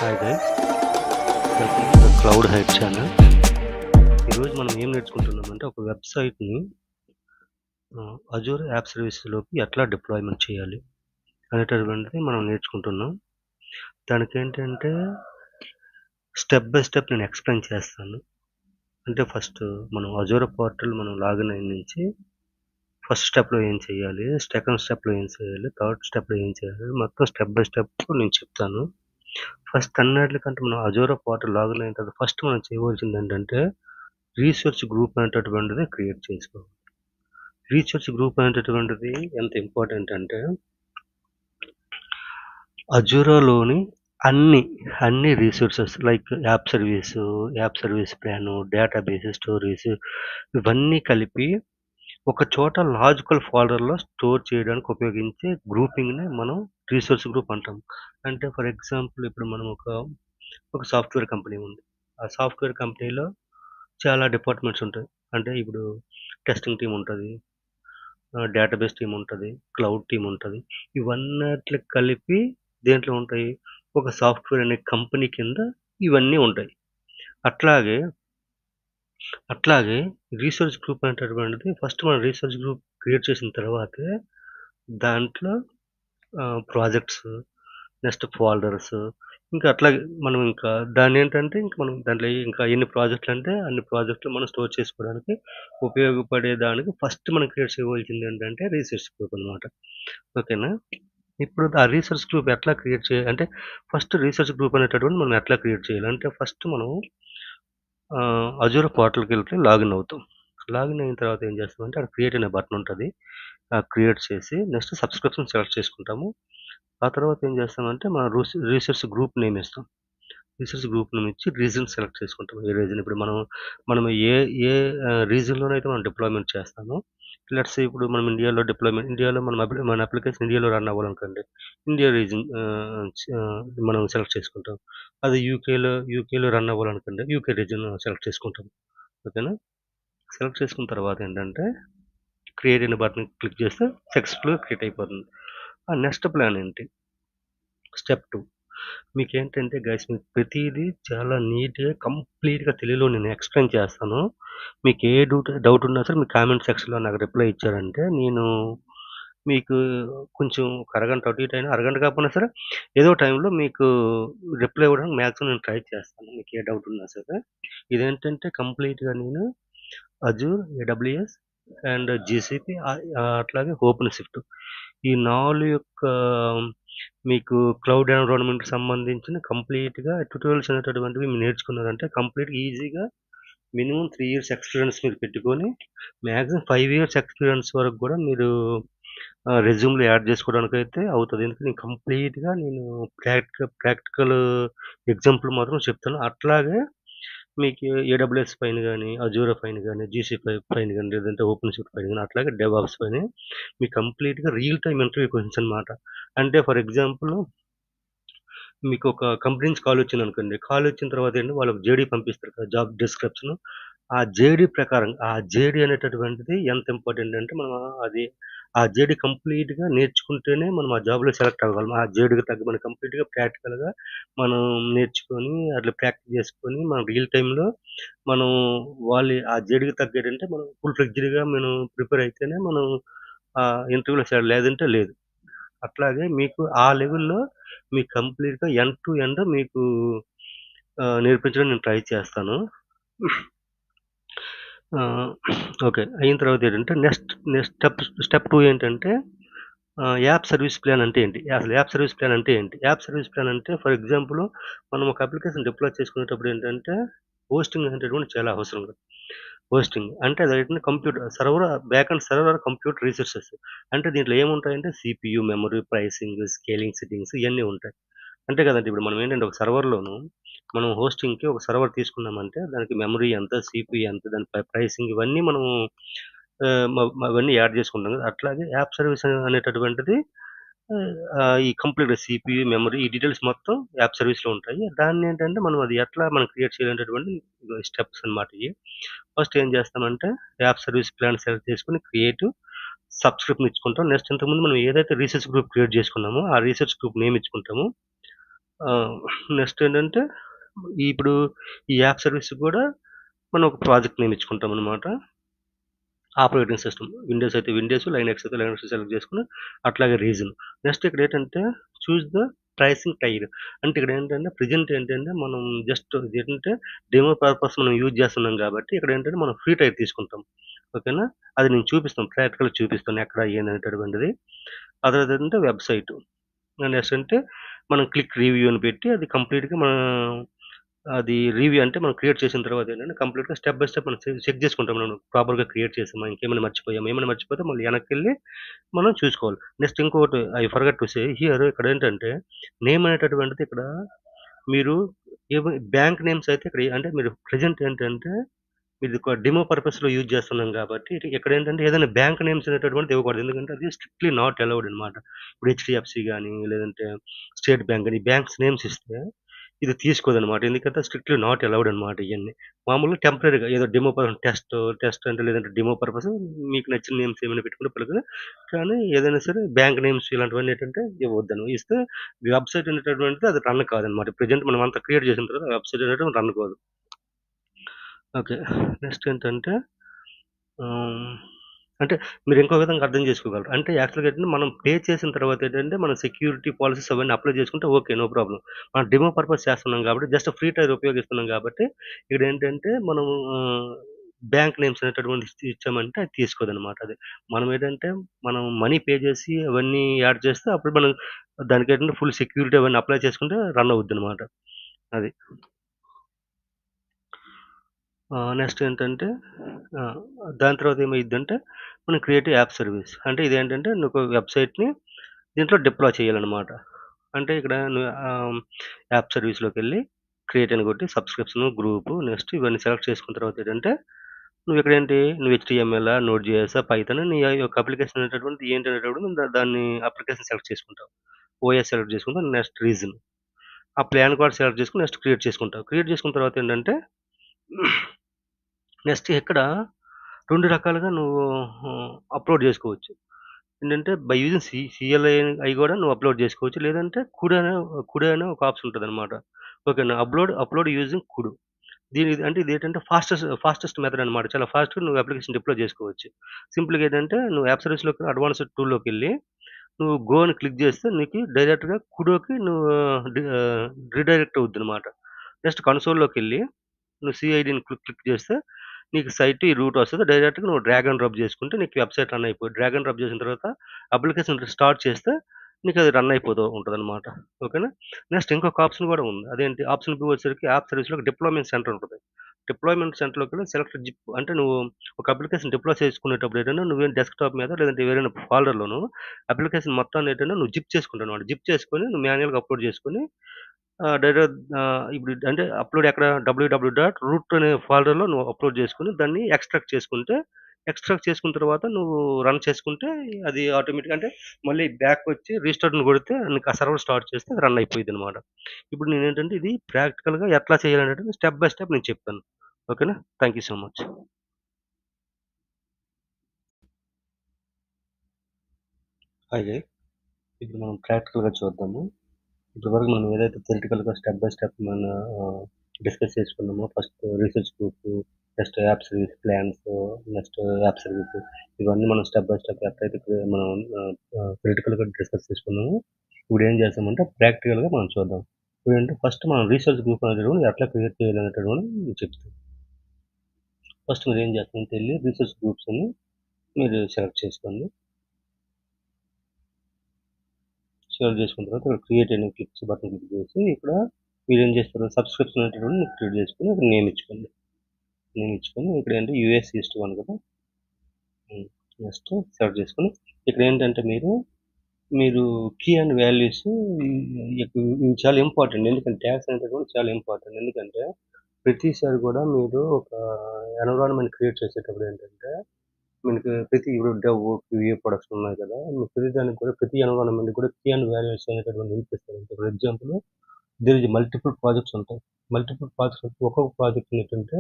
Hi guys, welcome to the cloud height channel. ఈరోజు మనం ఏం నేర్చుకుంటున్నామంటే ఒక వెబ్సైట్ని అజూర్ యాప్ సర్వీస్లోకి ఎట్లా డిప్లాయ్మెంట్ చేయాలి అనేటటువంటిది మనం నేర్చుకుంటున్నాం. దానికి ఏంటంటే స్టెప్ బై స్టెప్ నేను ఎక్స్ప్లెయిన్ చేస్తాను. అంటే ఫస్ట్ మనం అజూర్ పోర్టల్ మనం లాగిన్ అయిన నుంచి ఫస్ట్ స్టెప్లో ఏం చేయాలి, సెకండ్ స్టెప్లో ఏం చేయాలి, థర్డ్ స్టెప్లో ఏం చేయాలి, మొత్తం స్టెప్ బై స్టెప్ నేను చెప్తాను. ఫస్ట్ అన్నిటికంటే మనం అజూర్ పోర్టల్ లాగిన్ అయిన తర్వాత ఫస్ట్ మనం చేయవలసింది ఏంటంటే రీసెర్చ్ గ్రూప్ అనేటటువంటిది క్రియేట్ చేసుకోవాలి. రీసెర్చ్ గ్రూప్ అనేటటువంటిది ఎంత ఇంపార్టెంట్ అంటే అజూరాలోని అన్ని resources like app service plan, database, storage ఇవన్నీ కలిపి ఒక చోట లాజికల్ ఫోల్డర్లో స్టోర్ చేయడానికి ఉపయోగించే గ్రూపింగ్ని మనం రీసోర్స్ గ్రూప్ అంటాం. అంటే ఫర్ ఎగ్జాంపుల్ ఇప్పుడు మనం ఒక సాఫ్ట్వేర్ కంపెనీ ఉంది. ఆ సాఫ్ట్వేర్ కంపెనీలో చాలా డిపార్ట్మెంట్స్ ఉంటాయి. అంటే ఇప్పుడు టెస్టింగ్ టీమ్ ఉంటుంది, డేటాబేస్ టీమ్ ఉంటుంది, క్లౌడ్ టీమ్ ఉంటుంది. ఇవన్నీ కలిపి దేంట్లో ఉంటాయి, ఒక సాఫ్ట్వేర్ అనే కంపెనీ కింద ఇవన్నీ ఉంటాయి. అట్లాగే రీసెర్చ్ గ్రూప్ అనేటటువంటిది ఫస్ట్ మనం రీసెర్చ్ గ్రూప్ క్రియేట్ చేసిన తర్వాతే దాంట్లో ప్రాజెక్ట్స్, నెక్స్ట్ ఫోల్డర్స్, ఇంకా అట్లాగే మనం ఇంకా దాన్ని ఏంటంటే మనం దాంట్లో ఇంకా ఎన్ని ప్రాజెక్టులు అంటే అన్ని ప్రాజెక్టులు మనం స్టోర్ చేసుకోవడానికి ఉపయోగపడేదానికి ఫస్ట్ మనం క్రియేట్ చేయవలసింది ఏంటంటే రీసెర్చ్ గ్రూప్ అనమాట. ఓకేనా? ఇప్పుడు ఆ రీసెర్చ్ గ్రూప్ ఎట్లా క్రియేట్ చేయాలి అంటే ఫస్ట్ రీసెర్చ్ గ్రూప్ అనేటటువంటి మనం ఎట్లా క్రియేట్ చేయాలి అంటే ఫస్ట్ మనం అజూర్ పోర్టల్కి వెళ్తే లాగిన్ అవుతాం. లాగిన్ అయిన తర్వాత ఏం చేస్తామంటే అక్కడ క్రియేట్ అనే బటన్ ఉంటుంది. క్రియేట్ చేసి నెక్స్ట్ సబ్స్క్రిప్షన్ సెలెక్ట్ చేసుకుంటాము. ఆ తర్వాత ఏం చేస్తామంటే మన రీసెర్చ్ గ్రూప్ నేమ్ ఇస్తాం. రీసెర్చ్ గ్రూప్ నేమ్ ఇచ్చి రీజన్ సెలెక్ట్ చేసుకుంటాం. ఏ రీజన్ ఇప్పుడు మనం ఏ రీజన్లోనైతే మనం డిప్లాయ్మెంట్ చేస్తామో, లెట్స్ ఇప్పుడు మనం ఇండియాలో మన అప్లికేషన్ ఇండియాలో రన్ అవ్వాలనుకోండి, ఇండియా రీజన్ మనం సెలెక్ట్ చేసుకుంటాం. అది యూకేలో రన్ అవ్వాలనుకోండి, యూకే రీజన్ సెలెక్ట్ చేసుకుంటాం. ఓకేనా? సెలెక్ట్ చేసుకున్న తర్వాత ఏంటంటే క్రియేట్ అనే బటన్ క్లిక్ చేస్తే సక్సెస్ఫుల్గా క్రియేట్ అయిపోతుంది. ఆ నెక్స్ట్ ప్లాన్ ఏంటి, స్టెప్ 2. మీకేంటంటే గైస్ మీకు ప్రతిదీ చాలా నీట్గా కంప్లీట్గా తెలుగులో నేను ఎక్స్ప్లెయిన్ చేస్తాను. మీకు ఏ డౌట్ ఉన్నా సరే మీ కామెంట్ సెక్షన్లో నాకు రిప్లై ఇచ్చారంటే నేను మీకు కొంచెం ఒక అరగంట అటు ఇటు అయినా, అరగంట కాకపోయినా సరే ఏదో టైంలో మీకు రిప్లై ఇవ్వడానికి మ్యాక్సిమం నేను ట్రై చేస్తాను, మీకు ఏ డౌట్ ఉన్నా సరే. ఇదేంటంటే కంప్లీట్గా నేను అజూర్, ఏడబ్ల్యూఎస్ అండ్ జీసీపీ అట్లాగే ఓపెన్ షిఫ్ట్ ఈ 4 యొక్క మీకు క్లౌడ్ ఎన్విరాన్మెంట్కి సంబంధించిన కంప్లీట్గా ట్యూటోరియల్స్ అనేటటువంటివి మీరు నేర్చుకున్నారంటే కంప్లీట్గా ఈజీగా మినిమం 3 ఇయర్స్ ఎక్స్పీరియన్స్ మీరు పెట్టుకొని మ్యాక్సిమం 5 ఇయర్స్ ఎక్స్పీరియన్స్ వరకు కూడా మీరు రెజ్యూమ్లో యాడ్ చేసుకోవడానికి అయితే అవుతుంది. ఎందుకంటే నేను కంప్లీట్గా ప్రాక్టికల్ ఎగ్జాంపుల్ మాత్రం చెప్తాను. అట్లాగే మీకు ఏడబ్ల్యూఎస్ పైన కానీ, అజూర్ పైన కానీ, జీసీ పైన కానీ, లేదంటే ఓపెన్ షిఫ్ట్ పైన కానీ, అట్లాగే డెవాప్స్ పైన మీకు కంప్లీట్గా రియల్ టైమ్ ఇంటర్వ్యూ క్వశ్చన్స్ అనమాట. అంటే ఫర్ ఎగ్జాంపుల్ మీకు ఒక కంపెనీ నుంచి కాల్ వచ్చిందనుకోండి, కాల్ వచ్చిన తర్వాత ఏంటి వాళ్ళకి జేడీ పంపిస్తారు కదా, జాబ్ డిస్క్రిప్షన్. ఆ జేడీ ప్రకారం ఆ జేడీ అనేటటువంటిది ఎంత ఇంపార్టెంట్ అంటే మనం ఆ జేడీ కంప్లీట్గా నేర్చుకుంటేనే మనం ఆ జాబ్లో సెలెక్ట్ అవ్వగలం. ఆ జేడీకి తగ్గ మనం కంప్లీట్గా ప్రాక్టికల్గా మనం నేర్చుకొని అట్లా ప్రాక్టీస్ చేసుకొని మనం రియల్ టైంలో మనం ఆ జేడీకి తగ్గేటంటే మనం ఫుల్ ఫ్లెడ్జ్డ్గా మనం ప్రిపేర్ అయితేనే మనం ఇంటర్వ్యూలో లేదంటే లేదు. అట్లాగే మీకు ఆ లెవెల్‌లో మీకు కంప్లీట్‌గా ఎండ్ టు ఎండ్ మీకు నేర్పించడానికి నేను ట్రై చేస్తాను. ఓకే. అయిన తర్వాత ఏంటంటే నెక్స్ట్ స్టెప్ 2 ఏంటంటే యాప్ సర్వీస్ ప్లాన్ అంటే ఏంటి? అసలు యాప్ సర్వీస్ ప్లాన్ అంటే ఏంటి? యాప్ సర్వీస్ ప్లాన్ అంటే ఫర్ ఎగ్జాంపుల్ మనం ఒక అప్లికేషన్ డిప్లాయ్ చేసుకునేటప్పుడు ఏంటంటే హోస్టింగ్ అనేటటువంటిది చాలా అవసరం. హోస్టింగ్ అంటే అదేంటంటే computer server, back end server computer resources. అంటే దీంట్లో ఏముంటాయంటే CPU, memory, pricing, scaling settings ఇయన్నీ ఉంటాయి. అంతే కదండీ! ఇప్పుడు మనం ఏంటంటే ఒక సర్వర్‌లోను మనం హోస్టింగ్‌కి ఒక సర్వర్ తీసుకున్నామంటే దానికి మెమరీ ఎంత, సీపీయూ ఎంత, దాని ప్రైసింగ్ ఇవన్నీ మనం అవన్నీ యాడ్ చేసుకుంటాం కదా! అట్లాగే యాప్ సర్వీస్ అనేటటువంటిది ఈ కంప్లీట్‌గా సీపీయూ, మెమరీ ఈ డీటెయిల్స్ మొత్తం యాప్ సర్వీస్‌లో ఉంటాయి. దాన్నేంటంటే మనం అది ఎట్లా మనం క్రియేట్ చేయాలనేటటువంటి స్టెప్స్ అన్నమాట ఇయి. ఫస్ట్ ఏం చేస్తామంటే యాప్ సర్వీస్ ప్లాన్ సెలెక్ట్ చేసుకొని సబ్స్క్రిప్షన్ ఇచ్చుకుంటాం. నెక్స్ట్ ఇంతకుముందు మనం ఏదైతే రీసెర్చ్ గ్రూప్ క్రియేట్ చేసుకున్నామో ఆ రీసెర్చ్ గ్రూప్ నేమ్ ఇచ్చుకుంటాము. నెక్స్ట్ ఏంటంటే ఇప్పుడు ఈ యాప్ సర్వీస్ కూడా మనం ఒక ప్రాజెక్ట్ నేమ్ ఇచ్చుకుంటామనమాట. Operating system. విండోస్ అయితే విండోస్, లైనక్స్ అయితే లైనక్స్ సెలెక్ట్ చేసుకొని అట్లాగే రీజన్. నెక్స్ట్ ఇక్కడేంటంటే చూస్ ద ప్రైసింగ్ టైర్. అంటే ఇక్కడేంటంటే ప్రెజెంట్ ఏంటంటే మనం జస్ట్ ఇదేంటంటే డెమో పర్పస్ మనం యూజ్ చేస్తున్నాం కాబట్టి ఇక్కడేంటంటే మనం ఫ్రీ టైర్ తీసుకుంటాం. ఓకేనా? అది నేను చూపిస్తాను. ప్రాక్టికల్‌గా చూపిస్తాను ఎక్కడ ఏందనేటటువంటిది. అదేంటంటే వెబ్‌సైటు. నెక్స్ట్ అంటే మనం క్లిక్ రివ్యూ అని పెట్టి అది కంప్లీట్‌గా అది రివ్యూ అంటే మనం క్రియేట్ చేసిన తర్వాత ఏంటంటే కంప్లీట్‌గా స్టెప్ బై స్టెప్ మనం చెక్ చేసుకుంటాం మనం ప్రాపర్‌గా క్రియేట్ చేసామా? ఇంకేమైనా మర్చిపోయామా? ఏమైనా మర్చిపోతే మళ్ళీ వెనక్కెళ్ళి మనం చూసుకోవాలి. నెక్స్ట్ ఇంకొకటి I forgot to say here ఇక్కడేంటంటే నేమ్ అనేటటువంటిది ఇక్కడ మీరు బ్యాంక్ నేమ్స్ అయితే ఇక్కడ అంటే మీరు ప్రెజెంట్ ఏంటంటే ఇది ఒక డెమో పర్పస్‌లో యూజ్ చేస్తున్నాం కాబట్టి ఇక్కడేంటంటే ఏదైనా బ్యాంక్ నేమ్స్ అనేటటువంటిది ఇవ్వకూడదు. ఎందుకంటే అది స్ట్రిక్ట్‌లీ నాట్ అలౌడ్ అనమాట. ఇప్పుడు హెచ్‌డీఎఫ్‌సీ గాని, లేదంటే స్టేట్ బ్యాంక్ గాని, బ్యాంక్స్ నేమ్స్ ఇస్తే ఇది తీసుకోదనమాట. ఎందుకంటే స్ట్రిక్ట్‌లీ నాట్ అలౌడ్ అనమాట ఇయన్నీ. మామూలుగా టెంపరరీగా ఏదో డెమో టెస్ట్ అంటే లేదంటే డెమో పర్పస్ మీకు నచ్చిన నేమ్స్ ఏమైనా పెట్టుకుంటే పర్లేదు. కానీ ఏదైనా సరే బ్యాంక్ నేమ్స్ ఇలాంటివన్నీ ఏంటంటే ఇవ్వొద్దను. ఇస్తే వెబ్‌సైట్ అనేటటువంటిది అది రన్ కాదనమాట. ప్రెజెంట్ మనం అంతా క్రియేట్ చేసిన తర్వాత వెబ్‌సైట్ అనేటువంటిది రన్ కాదు. ఓకే. నెక్స్ట్ ఏంటంటే ఆహ్, అంటే మీరు ఇంకో విధంగా అర్థం చేసుకోగలరు. అంటే యాక్చువల్‌గా ఏంటంటే మనం పే చేసిన తర్వాత ఏంటంటే మనం సెక్యూరిటీ పాలిసీస్ అవన్నీ అప్లై చేసుకుంటే ఓకే. No problem. మనం డెమో పర్పస్ చేస్తున్నాం కాబట్టి జస్ట్ ఫ్రీ టైర్ ఉపయోగిస్తున్నాం కాబట్టి ఇక్కడేంటంటే మనం బ్యాంక్ నేమ్స్ అనేటటువంటిది ఇచ్చామంటే అది తీసుకోదనమాట అది. మనం ఏంటంటే మనం మనీ పే చేసి అవన్నీ యాడ్ చేస్తే అప్పుడు మనం దానికేంటంటే ఫుల్ సెక్యూరిటీ అవన్నీ అప్లై చేసుకుంటే రన్ అవుద్దనమాట. అది. నెక్స్ట్ ఏంటంటే ఆహ్, దాని తర్వాత ఏమైద్దంటే మనం క్రియేటివ్ యాప్ సర్వీస్. అంటే ఇదేంటంటే నువ్వు వెబ్‌సైట్‌ని దీంట్లో డిప్లాయ్ చేయాలనమాట. అంటే ఇక్కడ యాప్ సర్వీస్‌లోకెళ్ళి క్రియేట్ అని కొట్టి సబ్స్క్రిప్షన్, గ్రూపు నెక్స్ట్ ఇవన్నీ సెలెక్ట్ చేసుకున్న తర్వాత ఏంటంటే నువ్వు హెచ్‌టీఎంఎలా, నోడ్ జేఎసా, పైథాన్ నీ యొక్క అప్లికేషన్ అనేటటువంటిది ఏంటనేటప్పుడు దాన్ని అప్లికేషన్ సెలెక్ట్ చేసుకుంటావు. ఓఎస్ సెలెక్ట్ చేసుకుంటావు. Next reason. ఆ ప్లాన్ కూడా సెలెక్ట్ చేసుకొని నెక్స్ట్ క్రియేట్ చేసుకుంటావు. క్రియేట్ చేసుకున్న తర్వాత ఏంటంటే నెక్స్ట్ ఇక్కడ 2 రకాలుగా నువ్వు అప్‌లోడ్ జేసుకోవచ్చు. ఏంటంటే బై యూజింగ్ సీఎల్ఐ అయి గూడా నువ్వు అప్‌లోడ్ జేసుకోవచ్చు. లేదంటే కుడు అనే ఒక ఆప్షన్ ఉంటదనమాట. ఓకేనా. అప్‌లోడ్ యూజింగ్ కుడు. అంటే ఇదేంటంటే ఫాస్టెస్ట్ మెథడ్ అనమాట. చాలా ఫాస్ట్‌గా నువ్వు అప్లికేషన్ డిప్లాయ్ జేసుకోవచ్చు. సింపుల్‌గా ఏంటంటే నువ్వు యాప్ సర్వీస్‌లోకి అడ్వాన్స్డ్ టూల్‌లోకెళ్ళి నువ్వు గో అని క్లిక్ జేస్తే నీకు డైరెక్ట్‌గా కుడోకి రీడైరెక్ట్ అవుద్దనమాట. నెక్స్ట్ కన్సోల్‌లోకెళ్ళి నువ్వు సీఐడీని క్లిక్ చేస్తే నీకు సైట్ ఈ రూట్ వస్తది. డైరెక్ట్‌గా నువ్వు డ్రాగ్ అండ్ డ్రాప్ చేసుకుంటే నీకు వెబ్‌సైట్ రన్ అయిపోద్ది. డ్రాగ్ అండ్ డ్రాప్ చేసిన తర్వాత అప్లికేషన్ స్టార్ట్ చేస్తే నీకది రన్ అయిపోతూ ఉంటదనమాట. ఓకేనా? నెక్స్ట్ ఇంకొక ఆప్షన్ గూడా ఉంది. అదేంటి ఆప్షన్ 2 వచ్చేసరికి యాప్ సర్వీస్‌లో డిప్లాయ్‌మెంట్ సెంటర్ ఉంటది. డిప్లాయ్‌మెంట్ సెంటర్‌లోకెళ్ళి సెలెక్ట్ జిప్ అంటే నువ్వు ఒక అప్లికేషన్ డిప్లాయ్ చేసుకునేటప్పుడు ఏంటంటే నువ్వేం డెస్క్‌టాప్ మీద లేదంటే వేరైనా ఫోల్డర్‌లోను అప్లికేషన్ మొత్తాన్ని ఏంటంటే నువ్వు జిప్ చేసుకుంటావనమాట. జిప్ చేసుకొని నువ్వు మాన్యుయల్‌గా అప్‌లోడ్ చేసుకొని ఇప్పుడు అంటే అప్‌లోడ్ ఎక్కడ www.root అనే ఫోల్డర్‌లో నువ్వు అప్‌లోడ్ చేసుకొని దాన్ని ఎక్స్ట్రాక్ట్ చేసుకున్న తర్వాత నువ్వు రన్ చేసుకుంటే అది ఆటోమేటిక్‌గా అంటే మళ్ళీ బ్యాకొచ్చి రీస్టార్ట్ అని కొడితే నీకు ఆ సర్వర్ స్టార్ట్ చేస్తే అది రన్ అయిపోయిద్దనమాట. ఇప్పుడు నేనేంటంటే ఇది ప్రాక్టికల్‌గా ఎట్లా చేయాలనేది స్టెప్ బై స్టెప్ నేను చెప్తాను. ఓకేనా? Thank you so much. అయితే ఇప్పుడు మనం ప్రాక్టికల్‌గా చూద్దాము. ఇప్పటివరకు మనం ఏదైతే థియరిటికల్‌గా స్టెప్ బై స్టెప్ ఆహ్, డిస్కస్ చేసుకున్నామో first research group, next app service plans, next app service ఇవన్నీ మనం స్టెప్ బై స్టెప్ ఎట్లయితే మనం థియరిటికల్‌గా డిస్కస్ చేసుకున్నామో, ఇప్పుడు ఏం చేస్తామంటే ప్రాక్టికల్‌గా మనం చూద్దాం. ఇప్పుడేంటే ఫస్ట్ మనం రీసెర్చ్ గ్రూప్ అనేటటువంటిది ఎట్లా క్రియేట్ చేయాలనేటటువంటిది మీకు చెప్తాను. ఫస్ట్ మీరేం చేస్తారంటే ఎళ్లి రీసెర్చ్ గ్రూప్స్ అని మీరు సెలెక్ట్ చేసుకోండి. సెలెక్ట్ చేసుకున్న తర్వాత ఇక్కడ క్రియేట్ అనే బటన్ క్లిక్ చేసి ఇక్కడ మీరేం చేస్తారు సబ్స్క్రిప్షన్ అనేటటువంటిది క్రియేట్ చేసుకొని ఒక నేమ్ ఇచ్చుకోండి. నేమ్ ఇచ్చుకొని ఇక్కడేంటి యూఎస్ ఈస్ట్ 1 కదా! హ్మ్. నెక్స్ట్ సెలెక్ట్ చేసుకొని ఇక్కడేంటంటే మీరు కీ అండ్ వాల్యూస్ ఇవి చాలా ఇంపార్టెంట్. ఎందుకంటే ట్యాగ్స్ అనేటటువంటివి చాలా ఇంపార్టెంట్. ఎందుకంటే ప్రతిసారి కూడా మీరు ఒక ఎన్విరాన్మెంట్ క్రియేట్ చేసేటప్పుడు ఏంటంటే మనకి ఇప్పుడు డెవ్, క్యూఏ ప్రొడక్ట్స్ ఉన్నాయి కదా! మీరు ప్రతి దానికి కూడా ప్రతి ఎన్విరాన్మెంట్‌కి కూడా కీ అండ్ వాల్యూస్ అనేటటువంటివి ఇనిపిస్తారు. For example there is multiple projects ఉంటాయి. మల్టిపుల్ ప్రాజెక్ట్స్ ఒక్కొక్క ప్రాజెక్ట్ ఏంటంటే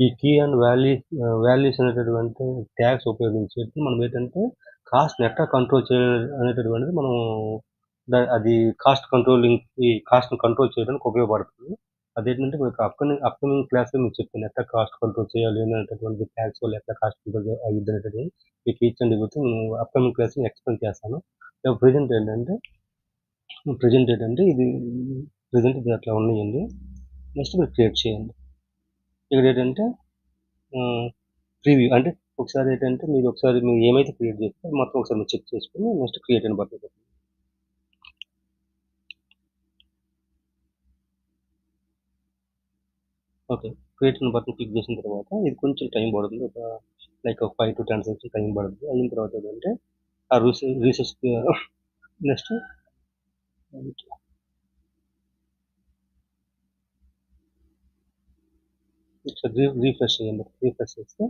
ఈ కీ అండ్ వాల్యూస్ అనేటటువంటి ట్యాగ్స్ ఉపయోగించి మనం ఏంటంటే కాస్ట్‌ని ఎట్లా కంట్రోల్ చేయాలి అనేటటువంటిది మనం అది కాస్ట్‌ని కంట్రోల్ చేయడానికి ఉపయోగపడుతుంది. అదేంటంటే మీకు అప్‌కమింగ్ క్లాస్‌లో మీకు చెప్తాను. ఎట్లా కాస్ట్ కంట్రోల్ చేయాలి అనేటటువంటి ట్యాక్స్ వల్ల ఎట్లా కాస్ట్ కంట్రోల్ అయ్యిద్దనేది మీకు ఈచ్ అండ్ ఎవ్రీథింగ్ అప్‌కమింగ్ క్లాస్‌లో ఎక్స్‌ప్లెయిన్ చేస్తాను. ప్రెజెంట్ ఏంటంటే ఇది ప్రెజెంట్ ఇది అట్లా ఉన్నాయండి. నెక్స్ట్ మీరు క్రియేట్ చేయండి. ఇక్కడేంటంటే ప్రివ్యూ అంటే ఒకసారి మీరు ఏమైతే క్రియేట్ చేస్తారో మొత్తం ఒకసారి మీరు చెక్ చేసుకొని నెక్స్ట్ క్రియేట్ అని బటన్ కొట్టండి. ఓకే. క్రియేట్ అని బటన్ క్లిక్ చేసిన తర్వాత ఇది కొంచెం టైం పడుతుంది. ఒక 5 to 10 సెకండ్స్ టైం పడుతుంది. అయిన తర్వాత ఏంటంటే ఆ రీసెర్చ్ నెక్స్ట్ ఒకసారి రీఫ్రెష్ చేయండి. రీఫ్రెష్ చేస్తే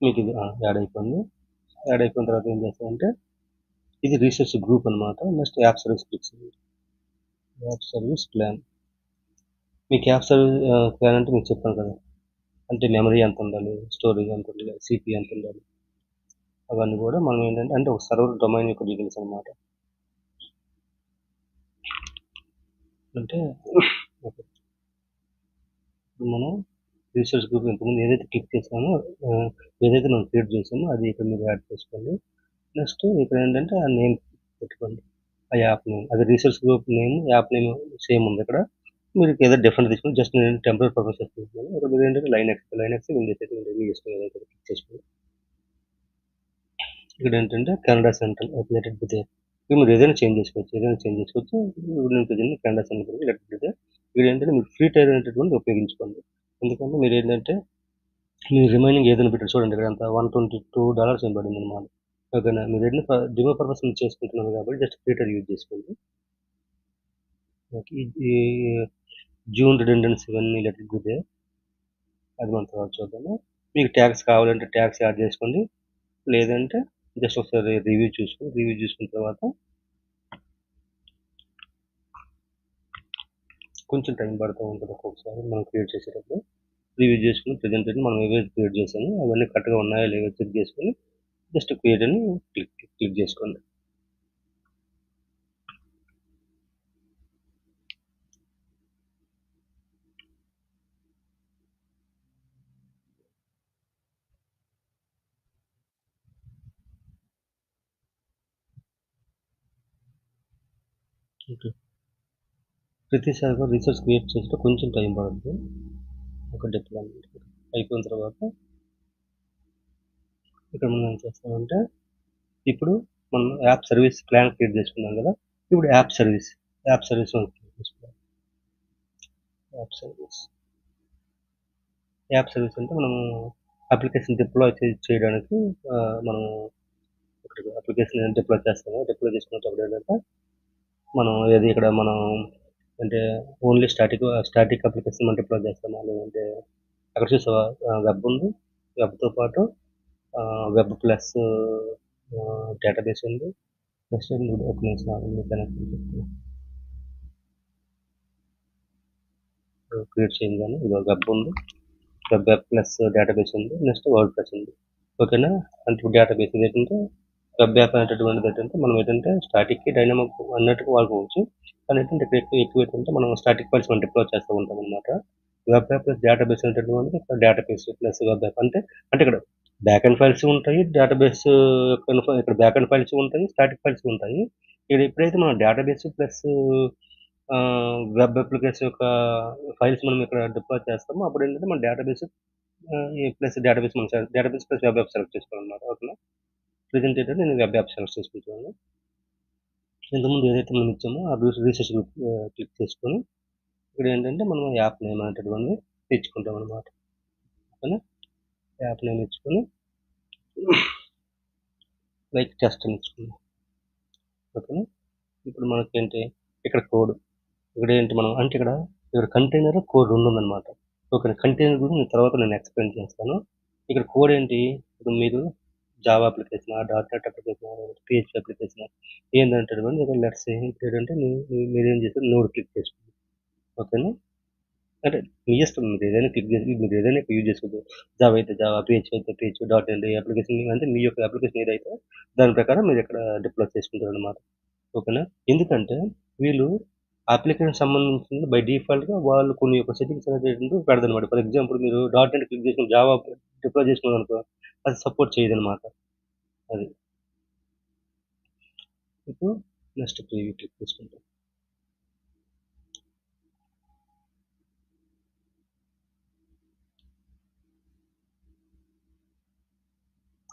మీకు ఇది యాడ్ అయిపోయింది. యాడ్ అయిపోయిన తర్వాత ఏం చేస్తామంటే ఇది రీసెర్చ్ గ్రూప్ అనమాట. నెక్స్ట్ యాప్ సర్వీస్ క్లిక్ చేయండి. App service plan. మీకు యాప్ సర్వీస్ ప్లాన్ అంటే మీకు చెప్పాను కదా, అంటే మెమరీ ఎంత ఉండాలి, స్టోరేజ్ ఎంత ఉండాలి, సిపి ఎంత ఉండాలి, అవన్నీ కూడా మనం ఏంటంటే అంటే ఒక సర్వర్ డొమైన్ యొక్క డీటెయిల్స్ అనమాట. అంటే ఓకే. ఇప్పుడు మనం రీసెర్చ్ గ్రూప్ ఇంతకుముందు ఏదైతే క్లిక్ చేసామో ఏదైతే మనం క్రియేట్ చేసామో అది ఇక్కడ మీరు యాడ్ చేసుకోండి. నెక్స్ట్ ఇక్కడ ఏంటంటే ఆ నేమ్ పెట్టుకోండి, ఆ యాప్ నేమ్. అది research group name, app name same ఉంది ఇక్కడ. మీరు ఏదో డిఫరెంట్ తీసుకుని జస్ట్ నేను టెంపరీ పర్పస్ తీసుకున్నాను. ఇక్కడ మీరు ఏంటంటే లైనెక్స్ విండోస్ అయితే విండోస్ చేసుకోండి, ఏదైతే క్లిక్ చేసుకోండి. ఇక్కడ ఏంటంటే కెనడా సెంట్రల్ రిలేటెడ్ విత్ ఇక్కడ మీరు ఏదైనా చేంజ్ చేసుకోవచ్చు. ఇప్పుడు నేను present Canada central related with ఇక్కడ ఏంటంటే మీరు ఫ్రీ టైర్ అనేటటువంటి ఉపయోగించుకోండి. ఎందుకంటే మీరు ఏంటంటే మీరు రిమైనింగ్ ఏదైనా పెట్టారు చూడండి, ఇక్కడ అంతా $122 ఏం పడింది అనమాట. ఓకేనా, మీరు ఏంటంటే డిమో పర్పస్ మీరు చేసుకుంటున్నారు కాబట్టి జస్ట్ ఫ్రీ టైర్ యూజ్ చేసుకోండి. ఓకే, ఈ జూన్ రిడెండెన్సీ ఇవన్నీ రిలేటెడ్ విత్ అది మన తర్వాత చూద్దాము. మీకు ట్యాక్స్ కావాలంటే ట్యాక్స్ యాడ్ చేసుకోండి, లేదంటే జస్ట్ ఒకసారి రివ్యూ చూసుకున్న తర్వాత కొంచెం టైం పడుతూ ఉంటుంది ఒక్కొక్కసారి మనం క్రియేట్ చేసేటప్పుడు. రివ్యూ చేసుకుని ప్రెజెంటేషన్ మనం ఏవైతే క్రియేట్ చేసామో అవన్నీ కరెక్ట్గా ఉన్నాయో లేవో చెక్ చేసుకుని జస్ట్ క్రియేట్ అని క్లిక్ చేసుకోండి. ఓకే, ప్రతిసారి కూడా రీసెర్చ్ క్రియేట్ చేస్తే కొంచెం టైం పడుతుంది. ఒక డిప్లాయ్మెంట్ అయిపోయిన తర్వాత ఇక్కడ మనం ఏం చేస్తామంటే ఇప్పుడు మనం యాప్ సర్వీస్ ప్లాన్ క్రియేట్ చేసుకున్నాం కదా, ఇప్పుడు యాప్ సర్వీస్ మనం క్రియేట్ చేసుకున్నాం. యాప్ సర్వీస్ అంటే మనము అప్లికేషన్ డిప్లాయ్ చేయడానికి మనం అప్లికేషన్ డిప్లాయ్ చేసుకునేటప్పుడు ఏంటంటే మనం ఏది ఇక్కడ మనం అంటే ఓన్లీ స్టాటిక్ అప్లికేషన్ మనం డిప్లాయ్ చేస్తామా, లేదంటే అక్కడ చూసావా వెబ్ ఉంది, వెబ్తో పాటు వెబ్ ప్లస్ డేటాబేస్ ఉంది. నెక్స్ట్ ఒక నిమిషం క్రియేట్ చేయండి, కానీ ఇది వెబ్ ఉంది, వెబ్ ప్లస్ డేటాబేస్ ఉంది, నెక్స్ట్ వర్డ్ ప్లస్ ఉంది. ఓకేనా, అంటే ఇప్పుడు డేటాబేస్ ఏంటంటే వెబ్ యాప్ అనేటటువంటిది ఏంటంటే మనం ఏంటంటే స్టాటిక్కి డైనమిక్ అన్నట్టుగా వాడుకోవచ్చు. కానీ ఏంటంటే ఎక్కువ ఏంటంటే మనం స్టాటిక్ ఫైల్స్ మనం డిప్లాయ్ చేస్తూ ఉంటాం అనమాట. వెబ్ యాప్ ప్లస్ డేటాబేస్ అనేటటువంటిది ఇక్కడ డేటాబేస్ ప్లస్ వెబ్ యాప్ అంటే ఇక్కడ బ్యాక్ అండ్ ఫైల్స్ ఉంటాయి, డేటాబేస్ ఇక్కడ బ్యాక్ అండ్ ఫైల్స్ ఉంటాయి, స్టాటిక్ ఫైల్స్ ఉంటాయి. ఇక్కడ ఎప్పుడైతే మనం డేటాబేస్ ప్లస్ వెబ్ అప్లికేషన్ యొక్క ఫైల్స్ మనం ఇక్కడ డిప్లాయ్ చేస్తామో అప్పుడు ఏంటంటే మన database plus database plus web app select చేసుకోవాలన్నమాట. ఓకేనా, ప్రెజెంట్ ఏంటంటే నేను వెబ్ యాప్ సెలెక్ట్ చేసుకుంటున్నాను. ఇంతకుముందు ఏదైతే మనం ఇచ్చామో ఆ రీసెర్చ్ గ్రూప్ క్లిక్ చేసుకొని ఇక్కడ ఏంటంటే మనం యాప్ నేమ్ అనేటటువంటి ఇచ్చుకుంటాం అనమాట. ఓకేనా, యాప్ నేమ్ ఇచ్చుకొని లైక్ టెస్ట్ అని ఇచ్చుకున్నాం. ఓకేనా, ఇప్పుడు మనకేంటి ఇక్కడ కోడ్, ఇక్కడ ఏంటి మనం అంటే ఇక్కడ కంటైనర్ కోడ్ రెండు ఉందన్నమాట. ఓకే, కంటైనర్ గురించి తర్వాత నేను ఎక్స్ప్లెయిన్ చేస్తాను. ఇక్కడ కోడ్ ఏంటి, ఇప్పుడు మీరు Java application, .NET application, PHP application ఏంటంటే లెట్స్ ఏంటంటే మీరు ఏం చేస్తారు, నోడ్ క్లిక్ చేసుకోండి. ఓకేనా, అంటే మీ ఇష్టం, మీరు ఏదైనా క్లిక్ చేసి మీరు ఏదైనా యూజ్ చేసుకోవచ్చు. జావా అయితే జావా, PHP అయితే PHP, .NET అప్లికేషన్ అంటే మీ యొక్క అప్లికేషన్ ఏదైతే దాని ప్రకారం మీరు ఇక్కడ డిప్లాయ్ చేసుకుంటారు అనమాట. ఓకేనా. ఎందుకంటే వీళ్ళు అప్లికేషన్ సంబంధించింది బై డిఫాల్ట్‌గా వాళ్ళు కొన్ని యొక్క సెట్టింగ్స్ అనేటువంటివి పెడతారనమాట. ఫర్ ఎగ్జాంపుల్ మీరు డాట్ నెట్ క్లిక్ చేసిన జావా డిప్లాయ్ చేసుకున్నారనుకో అది సపోర్ట్ చేయదనమాట. అది. ఇప్పుడు నెక్స్ట్ ప్రివ్యూ క్లిక్ చేసుకుంటాం.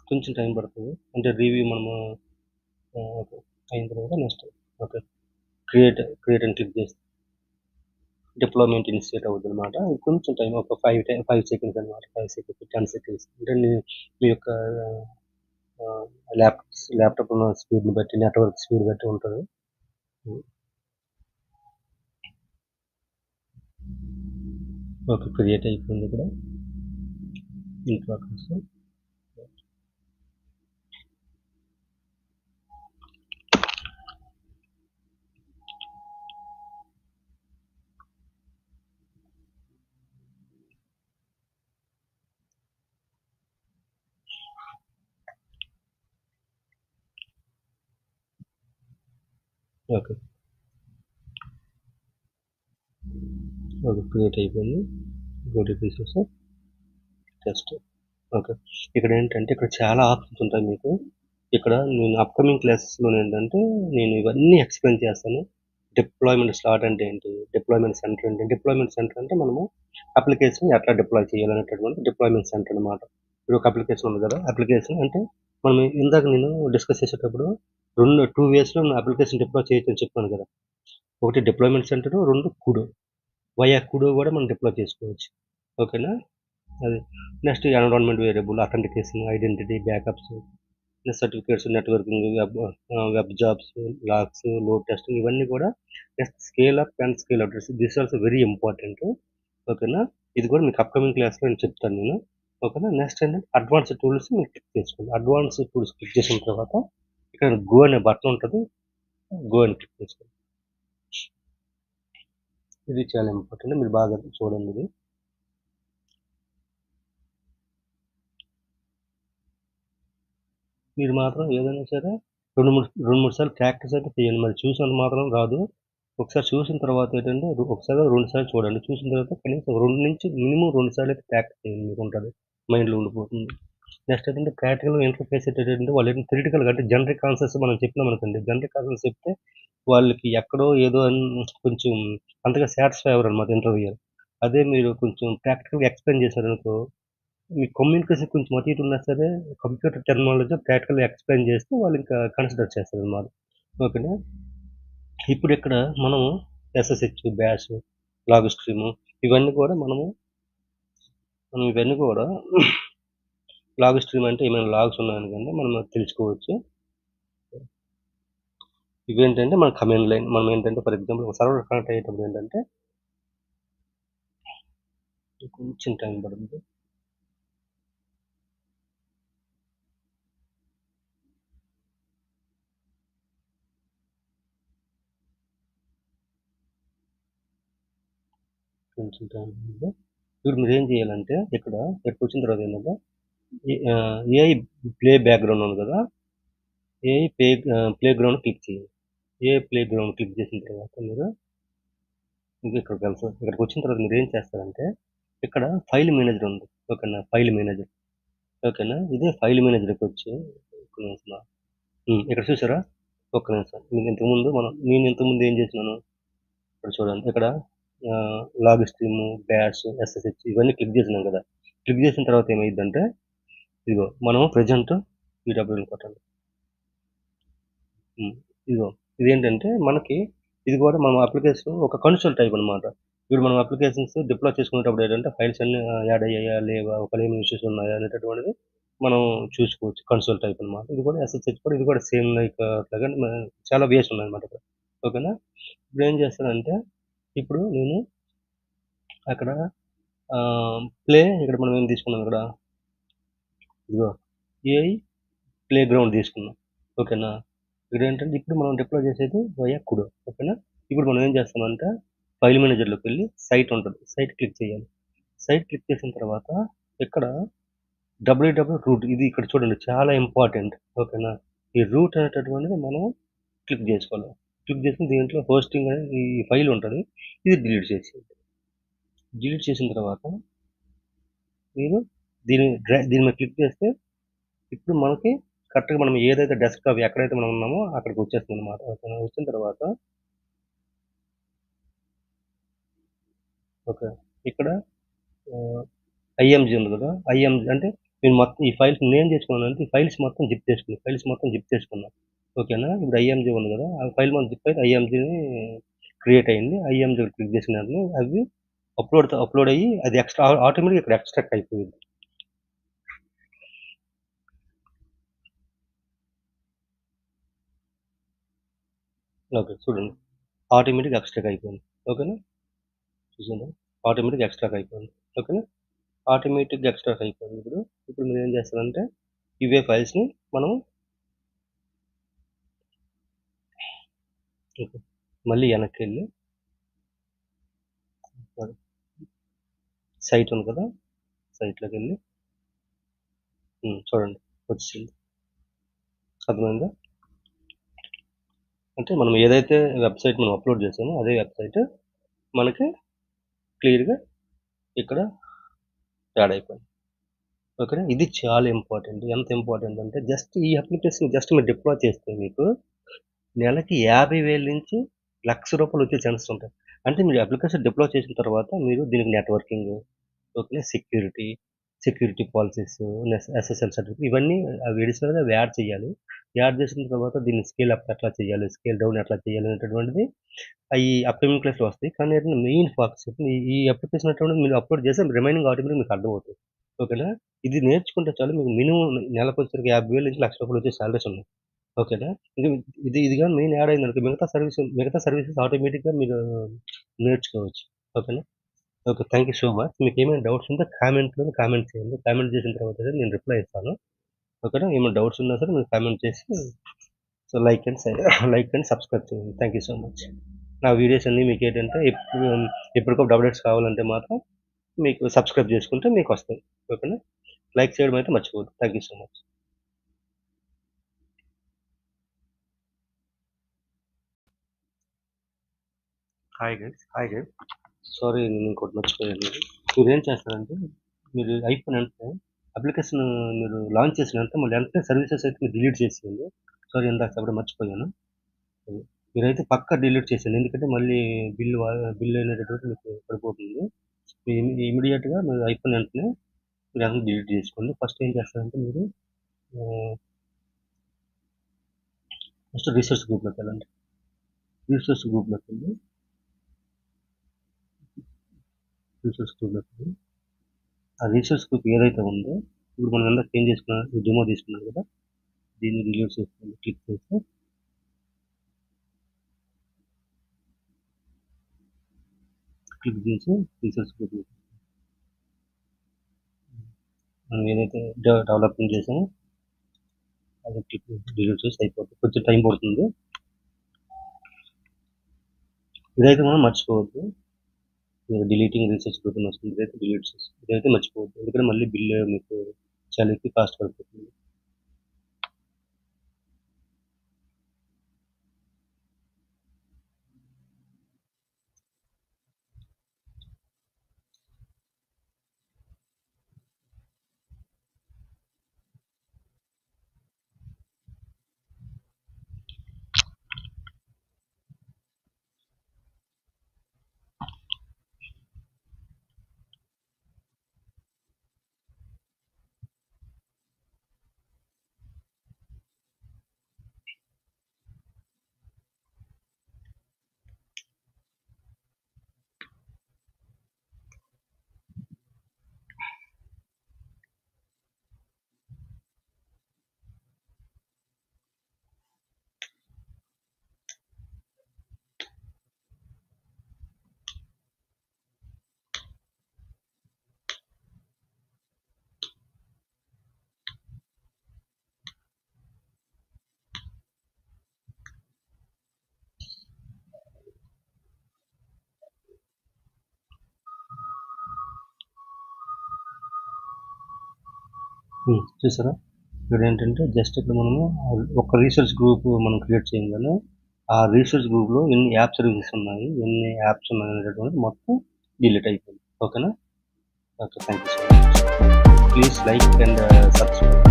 కొంచెం టైం పడుతుంది. అంటే రివ్యూ మనము ఓకే. అయిన తర్వాత నెక్స్ట్ ఓకే. క్రియేట్ అని క్లిక్ చేస్తే డిప్లాయ్‌మెంట్ ఇనిషియేట్ అవుద్దనమాట. ఇది కొంచెం టైం ఒక 5 సెకండ్స్ అనమాట. 5 సెకండ్స్, 10 సెకండ్స్. అంటే మీ యొక్క ఆహ్, ల్యాప్‌టాప్ ఉన్న స్పీడ్‌ని బట్టి, నెట్‌వర్క్ స్పీడ్ బట్టి ఉంటది. హ్మ్. ఓకే. క్రియేట్ అయిపోయింది ఇక్కడ. In progress. Okay. Okay. Create అయిపోయింది. Go to resource test. Okay. ఇక్కడేంటంటే ఇక్కడ చాలా ఆప్షన్స్ ఉంటాయి మీకు. ఇక్కడ నేను అప్‌కమింగ్ క్లాసెస్‌లో ఏంటంటే నేను ఇవన్నీ ఎక్స్‌ప్లెయిన్ చేస్తాను. డిప్లాయ్‌మెంట్ స్లాట్ అంటే ఏంటి? డిప్లాయ్‌మెంట్ సెంటర్ అంటే డిప్లాయ్‌మెంట్ సెంటర్ అంటే మనము అప్లికేషన్ ఎట్లా డిప్లాయ్ చేయాలనేటటువంటి డిప్లాయ్‌మెంట్ సెంటర్ అనమాట. ఇప్పుడు ఒక అప్లికేషన్ ఉంది కదా! అప్లికేషన్ అంటే మనం ఇందాక నేను డిస్కస్ చేసేటప్పుడు 2 వేస్‌లో అప్లికేషన్ డిప్లాయ్ చేయొచ్చని చెప్పాను కదా! ఒకటి deployment centre, 2 Kudu. Via Kudu కూడా మనం డిప్లాయ్ చేసుకోవచ్చు. ఓకేనా? అది. Next environment variable, authentication, identity, backups, certificates, networking, web jobs, logs, load testing ఇవన్నీ కూడా next scale up and scale out. This also very important. ఓకేనా. ఇది కూడా మీకు అప్కమింగ్ క్లాస్లో నేను చెప్తాను నేను. ఓకేనా. నెక్స్ట్ ఏంటంటే అడ్వాన్స్డ్ టూల్స్ మీరు క్లిక్ చేసుకోండి. అడ్వాన్స్డ్ టూల్స్ క్లిక్ చేసిన తర్వాత ఇక్కడ గో అనే బటన్ ఉంటుంది. గో అని క్లిక్ చేసుకోండి. ఇది చాలా ఇంపార్టెంట్. మీరు బాగా చూడండి ఇది. మీరు మాత్రం ఏదైనా సరే 2, 3 సార్లు ప్రాక్టీస్ అయితే చేయండి. మరి చూసినంత మాత్రం రాదు. ఒకసారి చూసిన తర్వాత ఏంటంటే ఒకసారి 2 సార్లు చూడండి. చూసిన తర్వాత కనీసం 2 నుంచి మినిమమ్ 2 సార్లు అయితే ప్రాక్టీస్ చేయండి. మీకుంటది. మైండ్‌లో ఉండిపోతుంది. నెక్స్ట్ ఏంటంటే ప్రాక్టికల్ ఇంటర్ఫేస్ ఏంటంటే వాళ్ళు థియరిటికల్‌గా అంటే జనరిక్ కాన్సెప్ట్స్ మనం చెప్పినామనుకోండి. జనరిక్ కాన్సెప్ట్స్ చెప్తే వాళ్ళకి ఎక్కడో ఏదో కొంచెం అంతగా సాటిస్ఫై అవ్వరనమాట ఇంటర్వ్యూయర్. అదే మీరు కొంచెం ప్రాక్టికల్‌గా ఎక్స్‌ప్లెయిన్ చేశారనుకో మీ కమ్యూనికేషన్ కొంచెం అటు ఇటు ఉన్నా సరే కంప్యూటర్ టెర్మినాలజీ ప్రాక్టికల్‌గా ఎక్స్‌ప్లెయిన్ చేస్తే వాళ్ళింకా కన్సిడర్ చేస్తారనమాట. ఓకేనా. ఇప్పుడిక్కడ మనము ఎస్ఎస్‌హెచ్, బ్యాష్, లాగ్ స్ట్రీము ఇవన్నీ కూడా మనం ఇవన్నీ కూడా లాగ్ స్ట్రీమ్ అంటే ఏమైనా లాగ్స్ ఉన్నాయనుకోండి మనం తెలుసుకోవచ్చు. ఇవేంటంటే మన కమాండ్ లైన్. మనం ఏంటంటే ఫర్ ఎగ్జాంపుల్ ఒక సర్వర్ కనెక్ట్ అయ్యేటప్పుడు ఏంటంటే కొంచెం టైం పడుతుంది. కొంచెం టైం పడుతుంది. ఇప్పుడు మీరేం చేయాలంటే ఇక్కడికొచ్చిన తర్వాత ఏంటంటే ఏఐ ప్లే బ్యాక్‌గ్రౌండ్ ఉంది కదా! ఏఐ ప్లే గ్రౌండ్ క్లిక్ చేయండి. ఏఐ ప్లే గ్రౌండ్ క్లిక్ చేసిన తర్వాత మీరు ఇక్కడికొచ్చిన తర్వాత మీరేం చేస్తారంటే ఇక్కడ ఫైల్ మేనేజర్ ఉంది. ఓకేనా. File manager. ఓకేనా. ఇదే ఫైల్ మేనేజర్‌కొచ్చి ఒక్క నిమిషం ఇక్కడ చూసారా? ఒక్క నిమిషం. నేను ఇంతకుముందు ఏం చేసినాను? ఇక్కడ చూడండి. ఇక్కడ లాగ్ స్ట్రీము, బ్యాష్, ఎస్ఎస్‌హెచ్ ఇవన్నీ క్లిక్ చేసినాం కదా! క్లిక్ చేసిన తర్వాత ఏమైద్దంటే ఇదిగో మనం ప్రెజెంట్ పీడబ్ల్యూఎల్ కొట్టండి. హ్మ్. ఇదిగో ఇదేంటంటే మనకి ఇది కూడా మనం అప్లికేషన్ ఒక కన్సోల్ టైప్ అనమాట. ఇప్పుడు మనం అప్లికేషన్స్ డిప్లాయ్ చేసుకునేటప్పుడు ఏంటంటే ఫైల్స్ అన్నీ యాడ్ అయ్యాయా? లేవా? ఒకవేళ ఏమైనా ఇష్యూస్ ఉన్నాయా? అనేటటువంటిది మనం చూసుకోవచ్చు. కన్సోల్ టైప్ అనమాట. ఇది కూడా ఎస్ఎస్‌హెచ్ కూడా ఇది కూడా సేమ్ లైక్ అట్లాగే చాలా వేస్ ఉన్నాయన్నమాట ఇక్కడ. ఓకేనా. ఇప్పుడేం చేస్తానంటే ఇప్పుడు నేను అక్కడ ఇక్కడ మనం ఏం తీసుకున్నాం ఇక్కడ ఇదిగో ఏఐ ప్లే గ్రౌండ్ తీసుకున్నాం. ఓకేనా. ఇక్కడేంటంటే ఇప్పుడు మనం డిప్లాయ్ చేసేది వయా కుడో. ఓకేనా. ఇప్పుడు మనం ఏం చేస్తామంటే ఫైల్ మేనేజర్‌లోకి వెళ్లి సైట్ ఉంటది. సైట్ క్లిక్ చేయాలి. సైట్ క్లిక్ చేసిన తర్వాత ఇక్కడ డబ్ల్యూడబ్ల్యూ రూట్ ఇది ఇక్కడ చూడండి చాలా ఇంపార్టెంట్. ఓకేనా. ఈ రూట్ అనేటటువంటిది మనం క్లిక్ చేసుకోవాలి. క్లిక్ చేసుకొని దీంట్లో హోస్టింగ్ అనే ఈ ఫైల్ ఉంటుంది, ఇది డిలీట్ చేసేయండి. డిలీట్ చేసిన తర్వాత మీరు దీని మీద క్లిక్ చేస్తే ఇప్పుడు మనకి కరెక్ట్గా మనం ఏదైతే డెస్క్టాప్ ఎక్కడైతే మనం ఉన్నామో అక్కడికి వచ్చేస్తుంది అనమాట. వచ్చిన తర్వాత ఓకే, ఇక్కడ ఐఎంజీ ఉంది కదా, ఐఎంజీ అంటే నేను మొత్తం ఈ ఫైల్స్ నేను చేసుకున్నాను అంటే ఈ ఫైల్స్ మొత్తం జిప్ చేసుకున్నాను. ఓకేనా, ఇప్పుడు ఐఎంజీ ఉంది కదా, ఆ ఫైల్ మొత్తం జిప్ అయితే ఐఎంజీని క్రియేట్ అయింది. ఐఎంజీ క్లిక్ చేసిన వెంటనే అవి అప్లోడ్ అయ్యి అది ఆటోమేటిక్ ఇక్కడ ఎక్స్ట్రాక్ట్ అయిపోయింది. ఓకే చూడండి, ఆటోమేటిక్ ఎక్స్ట్రాక్ట్ అయిపోయింది. ఓకేనా, చూసాను ఆటోమేటిక్ ఎక్స్ట్రాక్ట్ అయిపోయింది. ఓకేనా, ఆటోమేటిక్ ఎక్స్ట్రాక్ట్ అయిపోయింది. ఇప్పుడు మీరు ఏం చేస్తారంటే ఇవే ఫైల్స్ని మనం మళ్ళీ వెనక్కి వెళ్ళి సైట్ ఉంది కదా, సైట్లోకి వెళ్ళి చూడండి వచ్చింది. అర్థమైందా? అంటే మనం ఏదైతే వెబ్సైట్ మనం అప్లోడ్ చేసామో అదే వెబ్సైట్ మనకి క్లియర్గా ఇక్కడ యాడ్ అయిపోయింది. ఓకేనా, ఇది చాలా ఇంపార్టెంట్. ఎంత ఇంపార్టెంట్ అంటే జస్ట్ ఈ అప్లికేషన్ జస్ట్ మీరు డిప్లాయ్ చేస్తే మీకు నెలకి 50,000 నుంచి ₹1,00,000 వచ్చే ఛాన్సెస్ ఉంటాయి. అంటే మీరు అప్లికేషన్ డిప్లాయ్ చేసిన తర్వాత మీరు దీనికి networking, okay, security policies, SSL certificate ఇవన్నీ అవి అడిషనల్గా అవి యాడ్ చేయాలి. యాడ్ చేసిన తర్వాత దీన్ని స్కేల్ అప్ ఎట్లా చేయాలి, స్కేల్ డౌన్ ఎట్లా చేయాలి అనేటటువంటిది అవి అప్కమింగ్ క్లాస్లో వస్తాయి. కానీ మెయిన్ ఫోకస్ ఈ అప్లికేషన్ అటువంటి మీరు అప్లోడ్ చేస్తే రిమైనింగ్ ఆటోమేటిక్ మీకు అర్థమవుతుంది. ఓకేనా, ఇది నేర్చుకుంటే చాలు మీకు మినిమం నెలకు వచ్చరికి 50,000 నుంచి ₹1,00,000 వచ్చే సాలరీస్ ఉన్నాయి. ఓకేనా, ఇది కానీ మెయిన్ యాడ్ అయిందనుకో మిగతా సర్వీసెస్ ఆటోమేటిక్గా మీరు నేర్చుకోవచ్చు. ఓకేనా, okay, thank you so much. మీకు ఏమైనా డౌట్స్ ఉంటే కామెంట్ చేయండి. కామెంట్ చేసిన తర్వాత నేను రిప్లై ఇస్తాను. ఓకేనా, ఏమైనా డౌట్స్ ఉన్నా సరే మీరు కామెంట్ చేసి సో లైక్ అండ్ సబ్స్క్రైబ్ చేయండి. Thank you so much. నా వీడియోస్ అన్నీ మీకు ఏంటంటే ఎప్పటికప్పుడు అప్డేట్స్ కావాలంటే మాత్రం మీకు సబ్స్క్రైబ్ చేసుకుంటే మీకు వస్తాయి. ఓకేనా, లైక్ చేయడం అయితే మర్చిపోవద్దు. Thank you so much. Hi guys. Sorry, నేను ఇంకోటి మర్చిపోయాను. మీరు ఏం చేస్తారంటే మీరు అయిపోయిన వెంటనే అప్లికేషన్ మీరు లాంచ్ చేసిన వెంటనే మళ్ళీ వెంటనే సర్వీసెస్ అయితే మీరు డిలీట్ చేసేయండి. సారీ, ఇందాక చెప్పడం మర్చిపోయాను. మీరైతే పక్కా డిలీట్ చేసేయండి, ఎందుకంటే మళ్ళీ బిల్ అనేటటువంటి మీకు పడిపోతుంది. ఇమీడియట్గా మీరు అయిపోయిన వెంటనే మీరు అంతా డిలీట్ చేసుకోండి. ఫస్ట్ ఏం చేస్తారంటే మీరు ఫస్ట్ రీసెర్చ్ గ్రూప్లోకి వెళ్ళండి. ఆ రీసెర్చ్ గ్రూప్ ఏదైతే ఉందో ఇప్పుడు మనం ఎంత చేంజ్ చేసుకున్నాం, డెమో తీసుకున్నాం కదా, దీన్ని డిలీట్ చేసుకోండి. క్లిక్ చేస్తే రీసెర్చ్ గ్రూప్ మనం ఏదైతే డెవలప్మెంట్ చేసామో అది డిలీట్ చేసి అయిపోతుంది. కొంచెం టైం పడుతుంది. ఇదైతే మనం మర్చిపోవద్దు. మీరు డిలీటింగ్ రీసెర్చ్ గ్రూప్ అని వస్తుంది, ఇదైతే డిలీట్ చేసి ఇదైతే మర్చిపోవద్దు, ఎందుకంటే మళ్ళీ బిల్ మీకు చాలా ఎక్కువ కాస్ట్ పడిపోతుంది. చూసారా, ఇక్కడ ఏంటంటే జస్ట్ ఇక్కడ మనము ఒక రీసెర్చ్ గ్రూప్ మనం క్రియేట్ చేయగానే ఆ రీసెర్చ్ గ్రూప్లో ఎన్ని యాప్ సర్వీసెస్ ఉన్నాయి, ఎన్ని యాప్స్ ఉన్నాయి అనేటటువంటి మొత్తం డిలీట్ అయిపోయింది. ఓకేనా? Okay, thank you so much. Please like and subscribe.